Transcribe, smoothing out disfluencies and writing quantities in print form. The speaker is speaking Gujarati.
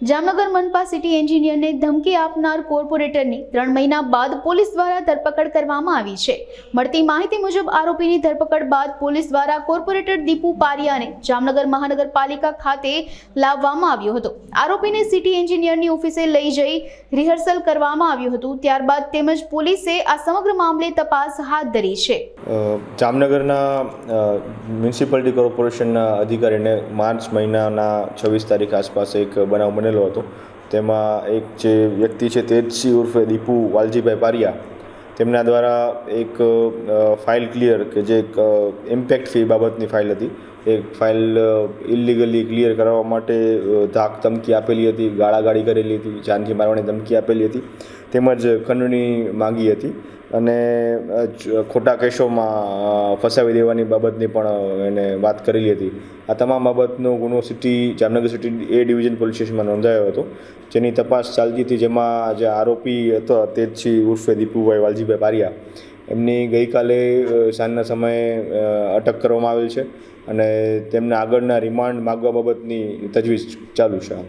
જામનગર મનપા સિટી એન્જિનિયરને ધમકી આપનાર કોર્પોરેટરની 3 મહિના બાદ પોલીસ દ્વારા ધરપકડ કરવામાં આવી છે। મળતી માહિતી મુજબ આરોપીની ધરપકડ બાદ પોલીસ દ્વારા કોર્પોરેટર દીપુ પારિયાને જામનગર મહાનગરપાલિકા ખાતે લાવવામાં આવ્યો હતો। આરોપીને સિટી એન્જિનિયરની ઓફિસે લઈ જઈ રિહર્સલ કરવામાં આવ્યું હતું। ત્યારબાદ તેમજ પોલીસે આ સમગ્ર મામલે તપાસ હાથ ધરી છે। જામનગરના મ્યુનિસિપાલિટી કોર્પોરેશનના અધિકારીને માર્ચ મહિનાના 26 તારીખ આસપાસ એક બનાવ બનેલો હતો। તેમાં એક જે વ્યક્તિ છે તેજસિંહ ઉર્ફે દીપુ વાલજીભાઈ પારિયા, તેમના દ્વારા એક ફાઇલ ક્લિયર કે જે એક ઇમ્પેક્ટ ફી બાબતની ફાઇલ હતી, એ ફાઇલ ઇલીગલી ક્લિયર કરવા માટે ધાક ધમકી આપેલી હતી, ગાળાગાળી કરેલી હતી, જાનથી મારવાની ધમકી આપેલી હતી, તેમજ ખંડણી માંગી હતી અને ખોટા કેસોમાં ફસાવી દેવાની બાબતની પણ એને વાત કરેલી હતી। આ તમામ બાબતનો ગુનો Jamnagar city A division police સ્ટેશનમાં નોંધાયો હતો, જેની તપાસ ચાલતી હતી। જેમાં જે આરોપી હતો તેજસિંહ ઉર્ફે દીપુભાઈ વાલજીભાઈ પારિયા, એમની ગઈકાલે સાંજના સમયે અટક કરવામાં આવેલ છે અને તેમના આગળના રિમાન્ડ માગવા બાબતની તજવીજ ચાલુ છે।